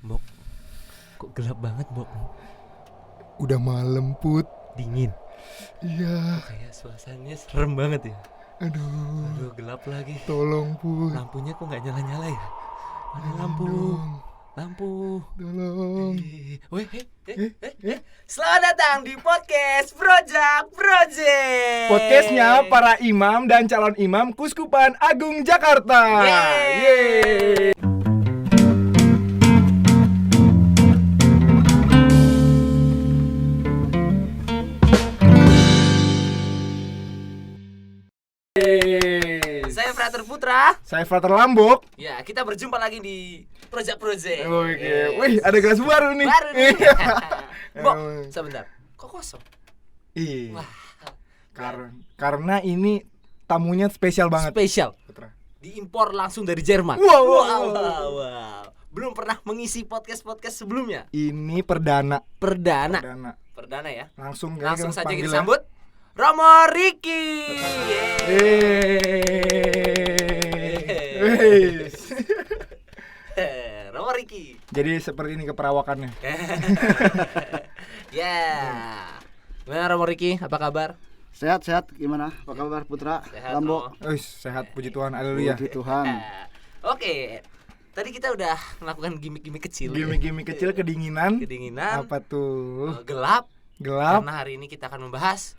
Mbok, kok gelap banget, Mbok? Udah malam, Put. Dingin. Iya. Kayak suasananya serem banget ya. Aduh, Gelap lagi. tolong, Put. Lampunya kok nggak nyala-nyala ya? Mana lampu? Dong, Lampu. tolong. Selamat datang di podcast Project. Podcastnya para imam dan calon imam Kuskupan Agung Jakarta. Yeay. Saya Frater Putra. Saya Frater Lambok. Ya, kita berjumpa lagi di Project. Oke. Yes. Wih, ada gelas baru nih. Baru nih. Mbok, Emang. sebentar. Kok kosong? Iya. Wah, Karena ini tamunya spesial banget. spesial. Putra. Diimpor langsung dari Jerman. Wow. Belum pernah mengisi podcast sebelumnya. Ini perdana. Perdana ya. Langsung Langsung saja kita panggil ya. sambut Romo Ricky. Yeay. Romo Ricky. Jadi seperti ini keperawakannya. Ya. Gimana Romo Ricky? Apa kabar? Sehat, gimana? Apa kabar Putra? Sehat, Lambok? Romo. Sehat, puji Tuhan, haleluya. Puji Tuhan. Oke. Tadi kita udah melakukan gimmick-gimmick kecil. Gimik-gimik kecil kedinginan. Kedinginan. Apa tuh? Gelap. Gelap. Karena hari ini kita akan membahas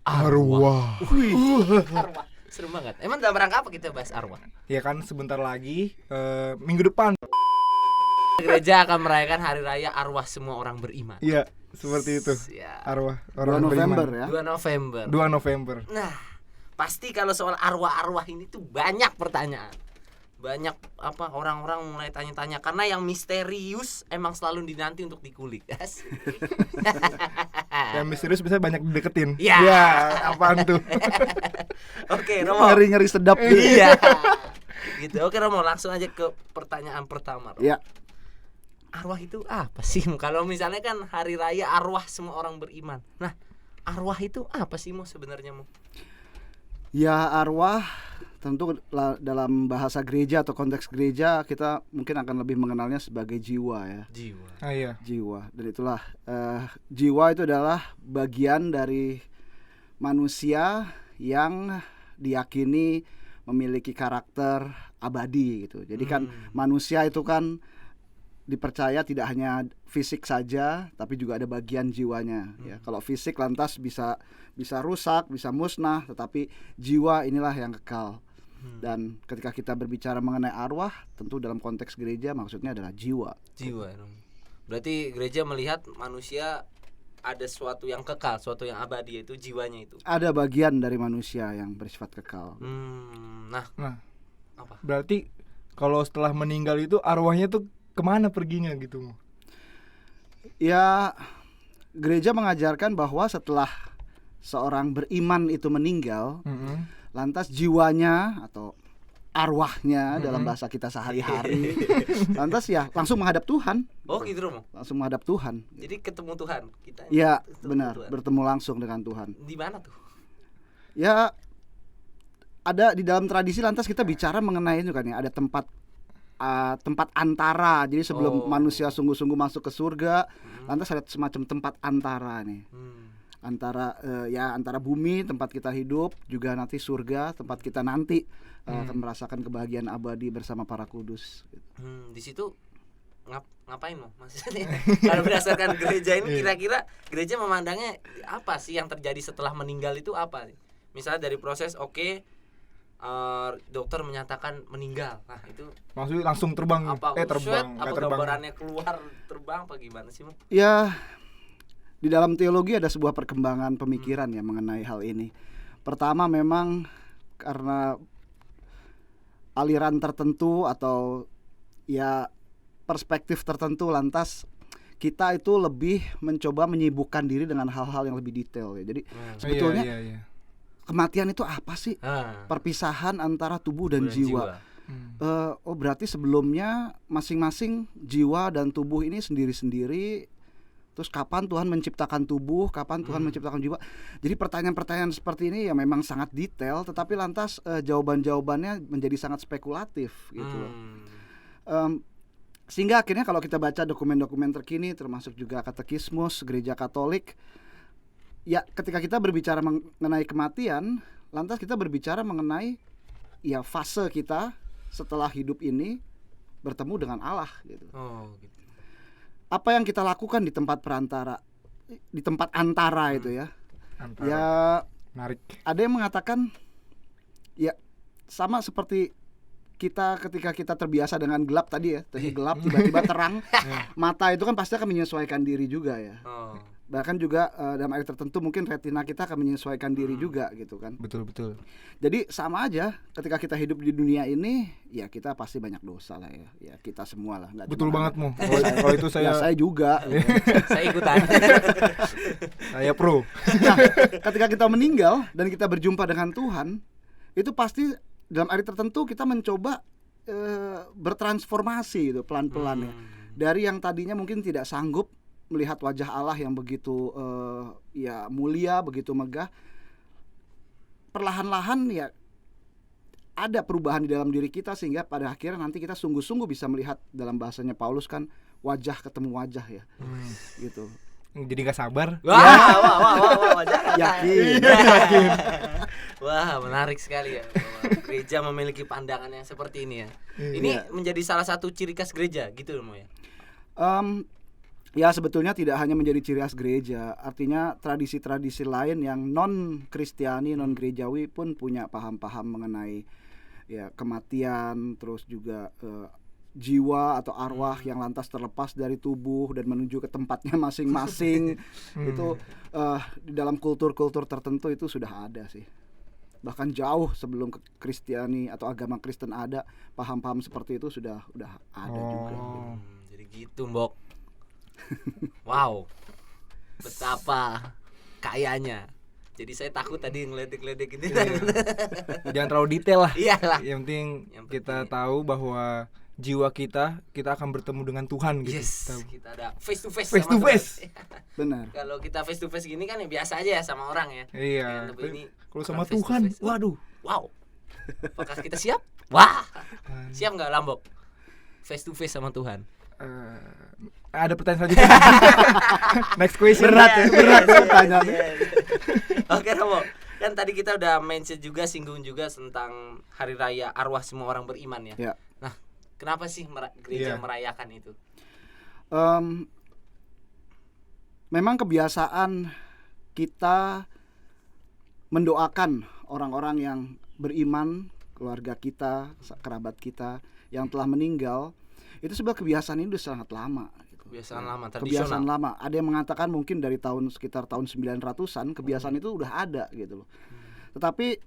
Arwah. arwah. Seru banget. Emang dalam rangka apa kita bahas arwah? Ya kan sebentar lagi minggu depan. Gereja akan merayakan hari raya arwah semua orang beriman. Iya, seperti itu. Ya. Arwah 2 orang November beriman. ya. 2 November. 2 November. Nah, pasti kalau soal arwah-arwah ini tuh banyak pertanyaan. Banyak orang-orang mulai tanya-tanya karena yang misterius emang selalu dinanti untuk dikulik, guys. Yang misterius bisa banyak dideketin. Ya. Ya, apaan tuh? Oke, Romo. Ngeri-ngeri sedap gitu. Iya. Gitu. Oke, Romo, langsung aja ke pertanyaan pertama, Romo. Ya. Arwah itu apa sih? Kalau misalnya kan hari raya arwah semua orang beriman. Nah, arwah itu apa sih Mo sebenarnya Mo? Ya, arwah tentu dalam bahasa gereja atau konteks gereja kita mungkin akan lebih mengenalnya sebagai jiwa ya. Jiwa. Ah iya. Jiwa. Dan itulah jiwa itu adalah bagian dari manusia yang diyakini memiliki karakter abadi gitu. Jadi kan manusia itu kan dipercaya tidak hanya fisik saja tapi juga ada bagian jiwanya ya. Kalau fisik lantas bisa rusak, bisa musnah, tetapi jiwa inilah yang kekal. Dan ketika kita berbicara mengenai arwah, tentu dalam konteks gereja maksudnya adalah jiwa. Jiwa. Berarti gereja melihat manusia ada sesuatu yang kekal, sesuatu yang abadi, yaitu jiwanya itu. Ada bagian dari manusia yang bersifat kekal. Nah, apa? Berarti kalau setelah meninggal itu arwahnya tuh kemana perginya gitu? Ya, gereja mengajarkan bahwa setelah seorang beriman itu meninggal, lantas jiwanya atau arwahnya dalam bahasa kita sehari-hari, lantas ya langsung menghadap Tuhan. Oh, gitu Romo. Langsung menghadap Tuhan. Jadi ketemu Tuhan kita. Ya, ketemu benar, Tuhan. bertemu langsung dengan Tuhan. Di mana tuh? Ya, ada di dalam tradisi lantas kita bicara mengenai itu kan ya, ada tempat antara. Jadi sebelum manusia sungguh-sungguh masuk ke surga, lantas ada semacam tempat antara nih. Antara bumi tempat kita hidup, juga nanti surga tempat kita nanti akan merasakan kebahagiaan abadi bersama para kudus. Di situ ngapain Mo? Maksudnya kalau berdasarkan gereja ini kira-kira gereja memandangnya apa sih yang terjadi setelah meninggal itu apa? Misalnya dari proses dokter menyatakan meninggal. Nah, itu Maksudnya langsung terbang. apa Terbang, apa enggak terbang. gambarannya keluar terbang apa gimana sih Mo? Ya, di dalam teologi ada sebuah perkembangan pemikiran ya mengenai hal ini. Pertama memang karena aliran tertentu atau ya perspektif tertentu, lantas kita itu lebih mencoba menyibukkan diri dengan hal-hal yang lebih detail ya. Jadi sebetulnya Iya. kematian itu apa sih? Perpisahan antara tubuh dan jiwa. Berarti sebelumnya masing-masing jiwa dan tubuh ini sendiri-sendiri. Terus kapan Tuhan menciptakan tubuh, kapan Tuhan menciptakan jiwa. Jadi pertanyaan-pertanyaan seperti ini ya memang sangat detail, tetapi lantas jawaban-jawabannya menjadi sangat spekulatif gitu loh. Sehingga akhirnya kalau kita baca dokumen-dokumen terkini termasuk juga katekismus Gereja Katolik, ya ketika kita berbicara mengenai kematian, lantas kita berbicara mengenai ya fase kita setelah hidup ini bertemu dengan Allah gitu. Oh, gitu. Apa yang kita lakukan di tempat perantara, di tempat antara itu ya. Antara. Ya Menarik. ada yang mengatakan ya sama seperti kita ketika kita terbiasa dengan gelap tadi ya, tadi gelap tiba-tiba terang, mata itu kan pasti akan menyesuaikan diri juga ya. Oh. Bahkan juga dalam area tertentu mungkin retina kita akan menyesuaikan diri juga gitu kan. Betul. Jadi sama aja ketika kita hidup di dunia ini ya kita pasti banyak dosa lah ya. Ya kita semua lah. Nggak Betul cuma banget Anda. Mo. Kalau itu Ya saya juga. gitu. Saya ikutan. saya pro. Nah, ketika kita meninggal dan kita berjumpa dengan Tuhan, itu pasti dalam area tertentu kita mencoba bertransformasi gitu pelan-pelan ya. Dari yang tadinya mungkin tidak sanggup melihat wajah Allah yang begitu ya mulia, begitu megah, perlahan-lahan ya ada perubahan di dalam diri kita sehingga pada akhirnya nanti kita sungguh-sungguh bisa melihat, dalam bahasanya Paulus kan wajah ketemu wajah ya. Gitu. Jadi nggak sabar. Wah, jangan. Yakin. Wah, menarik sekali ya bahwa gereja memiliki pandangan yang seperti ini ya. Ini menjadi salah satu ciri khas gereja gitu loh Mo ya. Ya sebetulnya tidak hanya menjadi ciri khas gereja, artinya tradisi-tradisi lain yang non Kristiani, non gerejawi pun punya paham-paham mengenai ya kematian, terus juga jiwa atau arwah yang lantas terlepas dari tubuh dan menuju ke tempatnya masing-masing. Itu di dalam kultur-kultur tertentu itu sudah ada sih. Bahkan jauh sebelum Kristiani atau agama Kristen ada, paham-paham seperti itu sudah ada juga. Jadi gitu, Mbok. Wow, betapa kayanya. Jadi saya takut tadi ngeledek-ledek ini. Jangan terlalu detail lah. Iyalah. Yang penting Yang kita penting. tahu bahwa jiwa kita akan bertemu dengan Tuhan gitu. Yes, Tahu. kita ada face to face. Face to face. Benar. Kalau kita face to face gini kan ya biasa aja ya sama orang ya. Iya. Tapi ini Kalau bukan sama face to Tuhan, face. waduh. Wow. Apakah kita siap? Wah. Siap nggak Lambok? Face to face sama Tuhan. Ada pertanyaan selanjutnya. Next question. Berat pertanyaannya. Oke Romo, kan tadi kita udah mention juga, singgung juga tentang hari raya arwah semua orang beriman ya. Ya. Nah, kenapa sih gereja Iya. merayakan itu? Memang kebiasaan kita mendoakan orang-orang yang beriman, keluarga kita, kerabat kita yang telah meninggal, itu sebuah kebiasaan ini sudah sangat lama gitu. Kebiasaan lama, Kebiasaan tradisional. lama. Ada yang mengatakan mungkin dari sekitar tahun 900-an kebiasaan itu udah ada gitu loh. Tetapi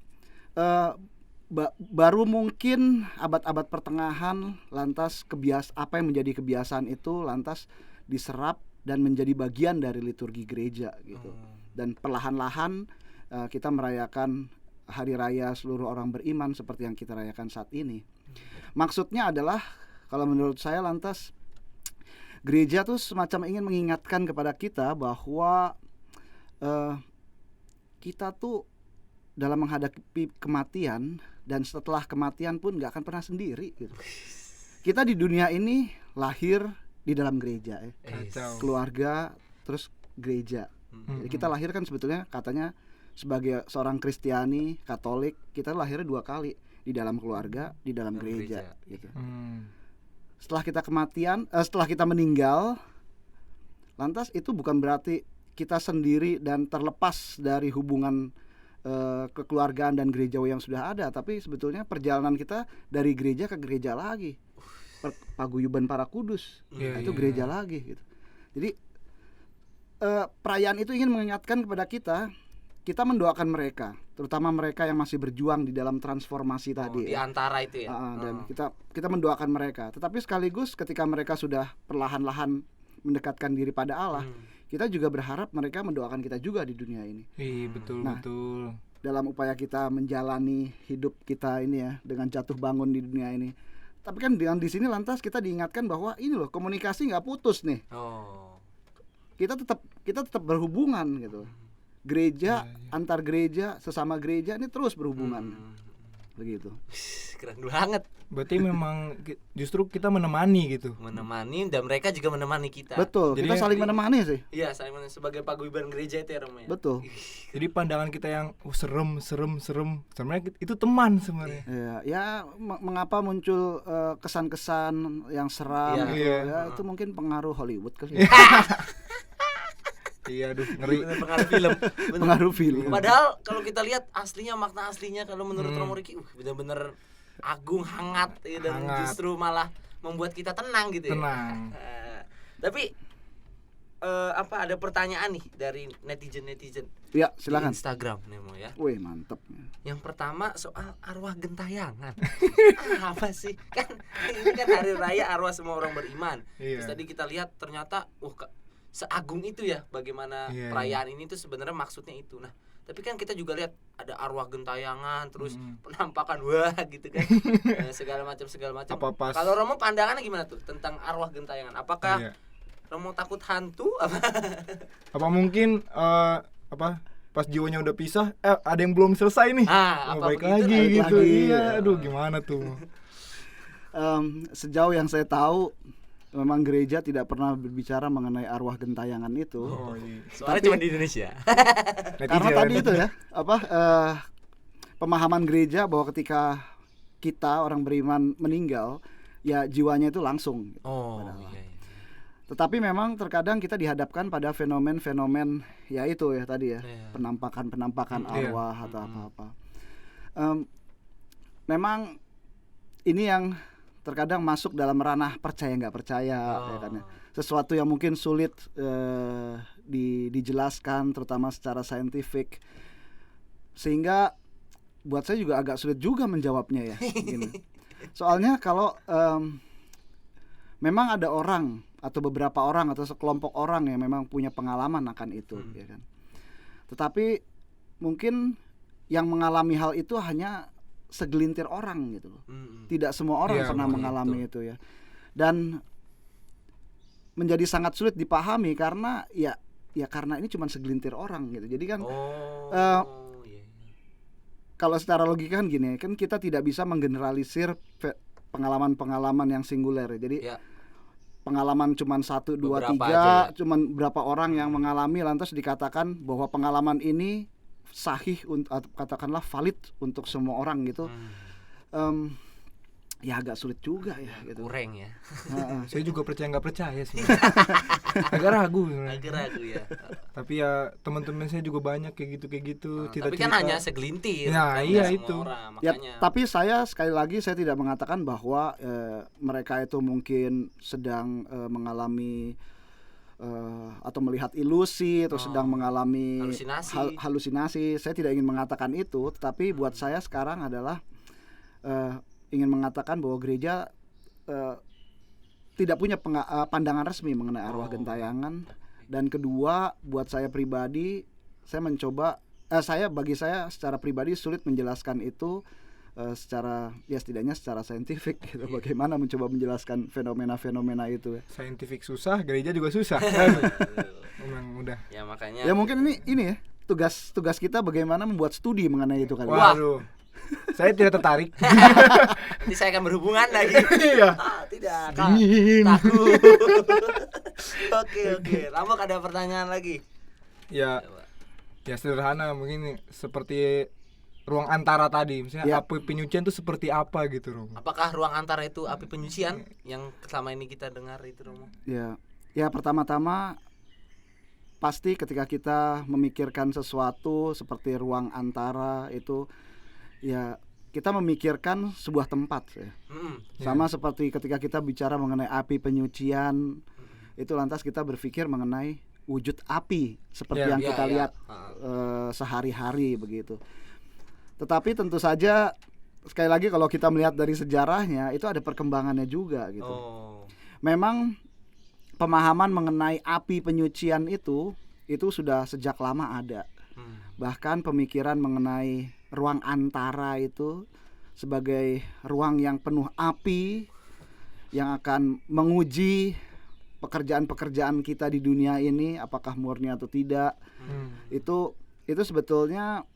baru mungkin abad-abad pertengahan lantas apa yang menjadi kebiasaan itu lantas diserap dan menjadi bagian dari liturgi gereja gitu. Dan perlahan-lahan kita merayakan hari raya seluruh orang beriman seperti yang kita rayakan saat ini. Maksudnya adalah kalau menurut saya lantas gereja tuh semacam ingin mengingatkan kepada kita bahwa kita tuh dalam menghadapi kematian dan setelah kematian pun gak akan pernah sendiri gitu. Kita di dunia ini lahir di dalam gereja ya. Kacau. Keluarga terus gereja. Jadi kita lahir kan sebetulnya katanya sebagai seorang Kristiani Katolik kita lahirnya 2 kali, di dalam keluarga, di dalam gereja gitu. Setelah kita meninggal, lantas itu bukan berarti kita sendiri dan terlepas dari hubungan kekeluargaan dan gerejawi yang sudah ada, tapi sebetulnya perjalanan kita dari gereja ke gereja lagi, paguyuban para kudus, itu gereja lagi gitu. Jadi perayaan itu ingin mengingatkan kepada kita mendoakan mereka, terutama mereka yang masih berjuang di dalam transformasi tadi. Di antara itu ya. Dan kita mendoakan mereka. Tetapi sekaligus ketika mereka sudah perlahan-lahan mendekatkan diri pada Allah, kita juga berharap mereka mendoakan kita juga di dunia ini. Betul. Dalam upaya kita menjalani hidup kita ini ya dengan jatuh bangun di dunia ini. Tapi kan di sini lantas kita diingatkan bahwa ini loh, komunikasi nggak putus nih. Kita tetap berhubungan gitu. Gereja antar gereja, sesama gereja ini terus berhubungan begitu. Keren banget. Berarti memang justru kita menemani gitu. Menemani dan mereka juga menemani kita. Betul, Jadi kita saling menemani sih. Iya, saya sebagai paguyuban gereja itu ya Romo ya. Betul. Jadi pandangan kita yang serem, sebenarnya itu teman sebenarnya. Ya, mengapa muncul kesan-kesan yang seram Iya. gitu, Iya. ya itu mungkin pengaruh Hollywood kali. Ya. Iya, aduh ngeri. Bener, pengaruh film. Bener. Pengaruh film. Padahal kalau kita lihat aslinya, makna aslinya kalau menurut Hmm. Romo Riki benar-benar agung, hangat ya, dan Hangat. justru malah membuat kita tenang gitu ya. Tenang. Tapi ada pertanyaan nih dari netizen Ya, di silakan. Instagram nih Mo ya. Wih, mantep. Yang pertama soal arwah gentayangan. Apa sih? Kan ini kan hari raya arwah semua orang beriman. Iya. Terus tadi kita lihat ternyata seagung itu ya bagaimana Iya, perayaan ini tuh sebenarnya maksudnya itu. Nah, tapi kan kita juga lihat ada arwah gentayangan, terus penampakan wah gitu kan. segala macam. Apa pas- Kalau Romo pandangannya gimana tuh tentang arwah gentayangan? Apakah Iya. Romo takut hantu apa? Apa mungkin pas jiwanya udah pisah ada yang belum selesai nih. Ah, apa Baik begitu? lagi Balik gitu. lagi. Iya, aduh gimana tuh. Sejauh yang saya tahu, memang gereja tidak pernah berbicara mengenai arwah gentayangan itu. Oh, iya. Soalnya Tapi- cuma di Indonesia. Karena tadi itu ya, pemahaman gereja bahwa ketika kita orang beriman meninggal, ya jiwanya itu langsung. Oh, Padahal. iya. Tetapi memang terkadang kita dihadapkan pada fenomen-fenomen ya itu ya tadi ya, Iya. penampakan Iya. arwah atau apa-apa. Memang ini yang terkadang masuk dalam ranah percaya nggak percaya, ya kan ya. Sesuatu yang mungkin sulit dijelaskan, terutama secara saintifik, sehingga buat saya juga agak sulit juga menjawabnya ya. Gini. Soalnya kalau memang ada orang atau beberapa orang atau sekelompok orang yang memang punya pengalaman akan itu, ya kan. Tetapi mungkin yang mengalami hal itu hanya segelintir orang gitu loh. Tidak semua orang Iya, pernah betul. mengalami itu ya. Dan menjadi sangat sulit dipahami karena ya karena ini cuma segelintir orang gitu. Jadi kan Iya. kalau secara logika kan gini, kan kita tidak bisa menggeneralisir pengalaman-pengalaman yang singuler. Jadi Ya. pengalaman cuma 1, 2, Beberapa 3, aja ya. cuman berapa orang yang mengalami lantas dikatakan bahwa pengalaman ini sahih atau katakanlah valid untuk semua orang gitu. Ya agak sulit juga ya gitu. Kurang ya. Heeh. Saya juga percaya nggak percaya sih. Agak ragu sebenarnya. Agak ragu ya. Tapi ya teman-teman saya juga banyak kayak gitu. Tapi kan hanya segelintir. Nah, kan iya nggak semua itu. orang, Ya, makanya. tapi saya sekali lagi saya tidak mengatakan bahwa mereka itu mungkin sedang mengalami atau melihat ilusi atau sedang mengalami Halusinasi. halusinasi. Saya tidak ingin mengatakan itu, tetapi buat saya sekarang adalah ingin mengatakan bahwa gereja tidak punya pandangan resmi mengenai arwah gentayangan. Dan kedua, buat saya pribadi, saya mencoba bagi saya secara pribadi sulit menjelaskan itu secara ya setidaknya secara saintifik gitu. Bagaimana mencoba menjelaskan fenomena-fenomena itu ya. Saintifik susah, gereja juga susah. Memang udah. Ya makanya. Ya mungkin ini ya tugas kita bagaimana membuat studi mengenai itu kali. Waduh. Saya tidak tertarik. Nanti saya akan berhubungan lagi. Iya. Tidak. Dingin. Takut. Oke. Lambok ada pertanyaan lagi. Ya, ya sederhana mungkin seperti ruang antara tadi. Misalnya Ya. api penyucian itu seperti apa gitu, Romo. Apakah ruang antara itu api penyucian yang selama ini kita dengar itu, Romo? Ya pertama-tama pasti ketika kita memikirkan sesuatu seperti ruang antara itu ya kita memikirkan sebuah tempat ya. Sama seperti ketika kita bicara mengenai api penyucian itu lantas kita berpikir mengenai wujud api seperti Ya, yang kita lihat sehari-hari begitu. Tetapi tentu saja sekali lagi kalau kita melihat dari sejarahnya itu ada perkembangannya juga gitu. Memang pemahaman mengenai api penyucian itu sudah sejak lama ada. Bahkan pemikiran mengenai ruang antara itu sebagai ruang yang penuh api yang akan menguji pekerjaan-pekerjaan kita di dunia ini apakah murni atau tidak. Itu sebetulnya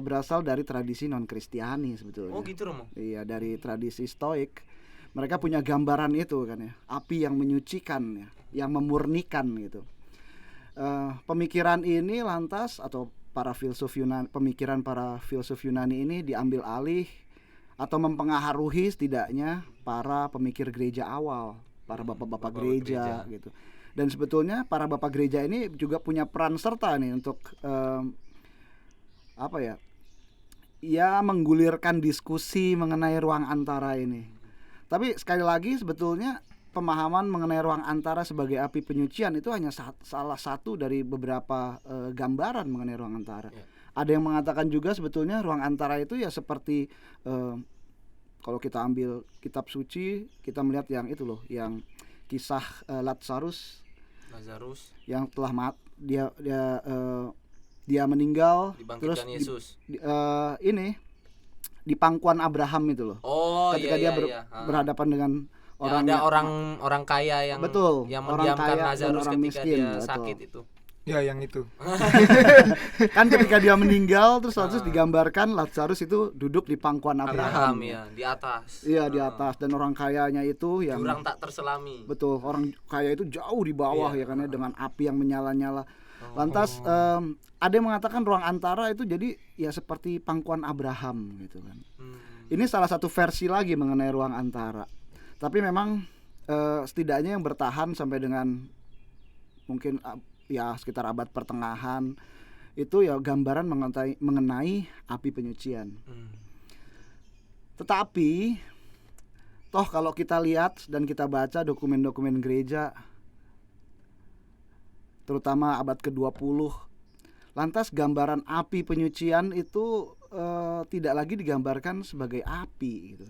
berasal dari tradisi non-Kristiani sebetulnya. Oh gitu Romo. Iya, dari tradisi Stoik. Mereka punya gambaran itu kan ya, api yang menyucikan ya, yang memurnikan gitu. Pemikiran ini lantas atau pemikiran para filsuf Yunani ini diambil alih atau mempengaruhi setidaknya para pemikir gereja awal, para bapak-bapak gereja gitu. Dan sebetulnya para bapak gereja ini juga punya peran serta nih untuk menggulirkan diskusi mengenai ruang antara ini. Tapi sekali lagi sebetulnya pemahaman mengenai ruang antara sebagai api penyucian itu hanya salah satu dari beberapa gambaran mengenai ruang antara. Ada yang mengatakan juga sebetulnya ruang antara itu ya seperti kalau kita ambil kitab suci, kita melihat yang itu loh, yang kisah Lazarus yang telah dia meninggal terus Yesus. Di pangkuan Abraham itu loh. Ketika dia berhadapan dengan orang kaya yang betul, yang mendiamkan Lazarus ketika miskin, dia betul. sakit itu. Ya yang itu. Kan ketika dia meninggal terus digambarkan Lazarus itu duduk di pangkuan Abraham ya, di atas. Iya, di atas, dan orang kayanya itu yang jurang tak terselami. Betul, orang kaya itu jauh di bawah ya kan ya, dengan api yang menyala-nyala. Lantas ada yang mengatakan ruang antara itu jadi ya seperti pangkuan Abraham gitu kan. Ini salah satu versi lagi mengenai ruang antara. Tapi memang setidaknya yang bertahan sampai dengan mungkin ya sekitar abad pertengahan itu ya gambaran mengenai api penyucian. Tetapi toh kalau kita lihat dan kita baca dokumen-dokumen gereja terutama abad ke-20, lantas gambaran api penyucian itu tidak lagi digambarkan sebagai api gitu.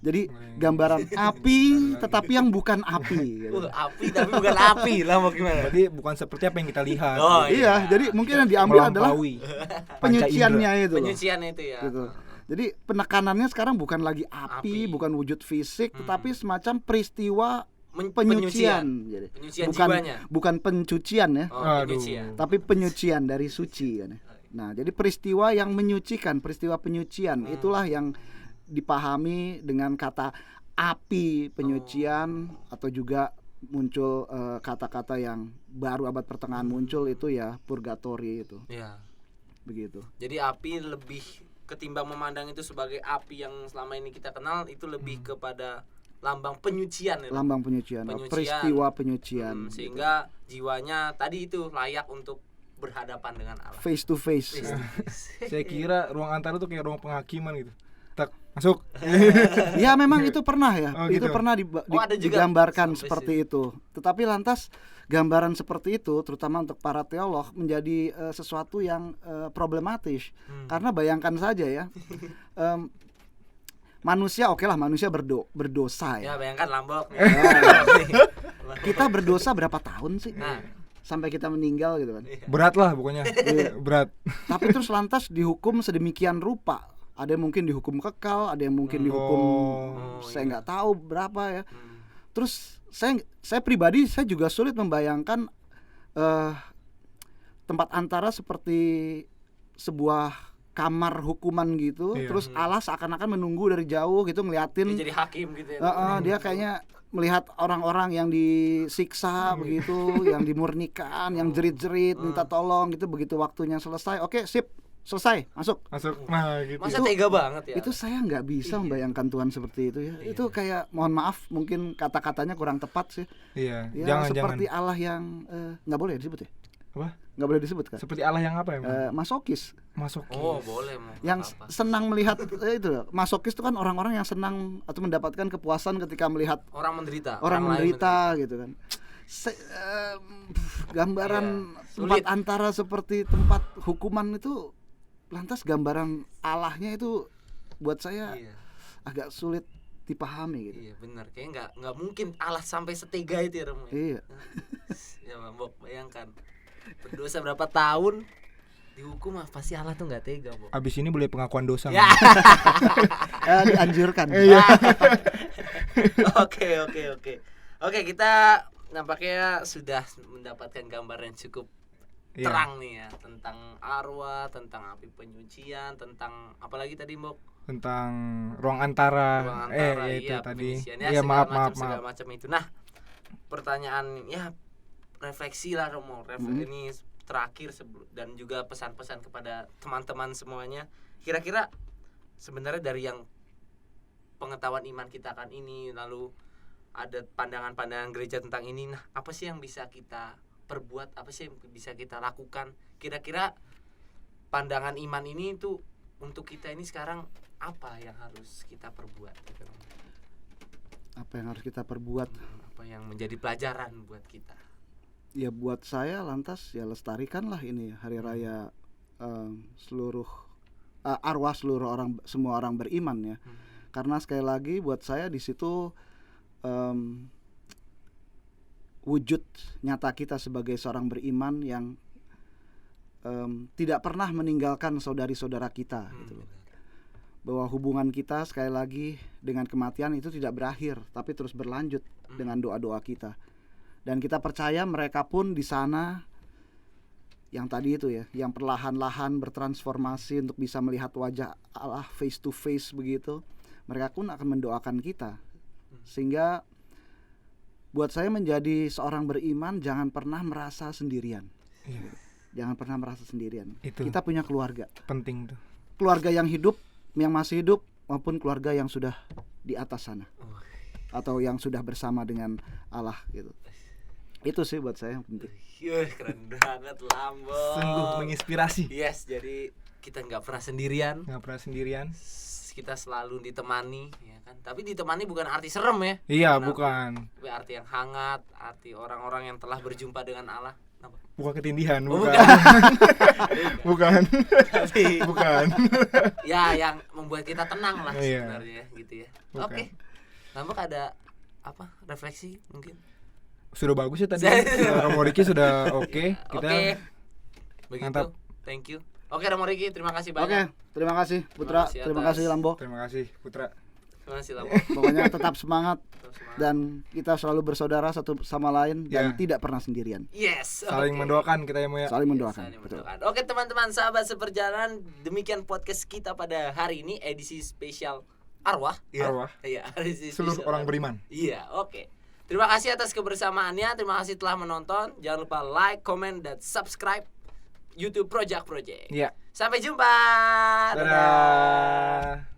Jadi gambaran api tetapi yang bukan api gitu. Api tapi bukan api lah, mau gimana? Jadi bukan seperti apa yang kita lihat. Iya, jadi mungkin yang diambil adalah penyuciannya itu. Penyuciannya itu ya. Gitu. Jadi penekanannya sekarang bukan lagi api, bukan wujud fisik, tetapi semacam peristiwa penyucian. Jadi bukan pencucian ya. Penyucian. Tapi penyucian dari suci kan. Nah, jadi peristiwa yang menyucikan, peristiwa penyucian itulah yang dipahami dengan kata api penyucian, atau juga muncul kata-kata yang baru abad pertengahan muncul itu ya purgatori itu. Iya. Begitu. Jadi api lebih ketimbang memandang itu sebagai api yang selama ini kita kenal, itu lebih kepada lambang penyucian ya. Lambang penyucian. Peristiwa penyucian. Sehingga jiwanya tadi itu layak untuk berhadapan dengan Allah. Face to face. Saya kira ruang antara tuh kayak ruang penghakiman gitu. Tak, masuk. Ya memang itu pernah ya. Itu gitu. pernah digambarkan seperti itu. Tetapi lantas gambaran seperti itu terutama untuk para teolog menjadi sesuatu yang problematis. Karena bayangkan saja ya. Manusia manusia berdosa ya. Ya bayangkan Lambok. Kita berdosa berapa tahun sih? Sampai kita meninggal gitu kan. Berat lah pokoknya. Berat. Tapi terus lantas dihukum sedemikian rupa. Ada yang mungkin dihukum kekal, ada yang mungkin dihukum saya nggak tahu berapa ya. Terus saya pribadi saya juga sulit membayangkan tempat antara seperti sebuah kamar hukuman gitu. Terus Allah seakan-akan menunggu dari jauh gitu ngeliatin. Dia jadi hakim gitu ya. Dia kayaknya melihat orang-orang yang disiksa begitu, yang dimurnikan, yang jerit-jerit minta tolong gitu. Begitu waktunya selesai, oke sip, selesai, masuk. Nah gitu. Masa tega banget ya. Itu saya nggak bisa membayangkan Tuhan seperti itu ya. Itu kayak mohon maaf mungkin kata-katanya kurang tepat sih. Iya. Ya, seperti Allah yang nggak boleh disebut ya. Apa? Nggak boleh disebut kan? Seperti Allah yang apa ya? Masokis. Oh boleh. Yang senang melihat itu masokis itu kan orang-orang yang senang atau mendapatkan kepuasan ketika melihat orang menderita. Orang menderita gitu kan. Gambaran tempat antara seperti tempat hukuman itu, lantas gambaran Allahnya itu buat saya agak sulit dipahami gitu. Iya benar, kayak nggak mungkin Allah sampai setega itu ya Romo. Iya. Ya Mbok, bayangkan berdosa berapa tahun dihukum, pasti Allah tuh nggak tega Mbok. Abis ini boleh pengakuan dosa. Ya. Dianjurkan. Oke, kita nampaknya sudah mendapatkan gambaran cukup Iya. terang nih ya, tentang arwah, tentang api penyucian, tentang apalagi tadi Mbok, Tentang ruang antara. ruang antara, Ya itu iya, tadi. penyucian, Iya, maaf. segala macam itu. Nah, pertanyaan ya refleksi lah Romo, ini terakhir dan juga pesan-pesan kepada teman-teman semuanya. Kira-kira sebenarnya dari yang pengetahuan iman kita kan ini, lalu ada pandangan-pandangan gereja tentang ini, nah apa sih yang bisa kita perbuat, apa sih yang bisa kita lakukan? Kira-kira pandangan iman ini tuh untuk kita ini sekarang apa yang harus kita perbuat gitu. Apa yang harus kita perbuat? Apa yang menjadi pelajaran buat kita? Ya buat saya lantas ya lestarikanlah ini hari raya seluruh arwah seluruh orang, semua orang beriman ya. Karena sekali lagi buat saya di situ wujud nyata kita sebagai seorang beriman yang tidak pernah meninggalkan saudari-saudara kita gitu loh. Bahwa hubungan kita sekali lagi dengan kematian itu tidak berakhir, tapi terus berlanjut dengan doa-doa kita. Dan kita percaya mereka pun di sana yang tadi itu ya, yang perlahan-lahan bertransformasi untuk bisa melihat wajah Allah face to face begitu. Mereka pun akan mendoakan kita. Sehingga buat saya menjadi seorang beriman jangan pernah merasa sendirian. Iya. Jangan pernah merasa sendirian. Itu. Kita punya keluarga. Penting tuh. Keluarga yang hidup, yang masih hidup, maupun keluarga yang sudah di atas sana. Atau yang sudah bersama dengan Allah gitu. Itu sih buat saya yang penting. Keren banget Lambo. Sungguh menginspirasi. Yes, jadi kita nggak pernah sendirian. Nggak pernah sendirian. Kita selalu ditemani, ya kan. Tapi ditemani bukan arti serem ya. Iya, Kenapa? bukan. Tapi arti yang hangat, arti orang-orang yang telah berjumpa dengan Allah. Kenapa? Bukan ketindihan, Oh, bukan. Bukan. Tapi Bukan. ya yang membuat kita tenang lah Iya. sebenarnya gitu ya. Bukan. Oke. Nambah ada apa? Refleksi mungkin. Sudah bagus ya tadi. Romo Riki sudah oke. Kita Oke. Begitu. mantap. Thank you. Oke Romo Riki, terima kasih Oke, banyak. terima kasih Putra, kasih terima atas- kasih Lambo. Terima kasih Putra. Terima kasih Lambo. Pokoknya tetap semangat Tetap semangat. dan kita selalu bersaudara satu sama lain dan Ya. tidak pernah sendirian. Yes. Saling oke. mendoakan kita ya Mo ya. Saling mendoakan. Saling Betul. mendoakan. Oke teman-teman sahabat seperjalanan, demikian podcast kita pada hari ini, edisi spesial arwah. Arwah. Iya, edisi Seluruh spesial orang arwah. beriman. Iya, oke. Terima kasih atas kebersamaannya, terima kasih telah menonton. Jangan lupa like, comment, dan subscribe YouTube Project. Iya. Sampai jumpa. Dadah.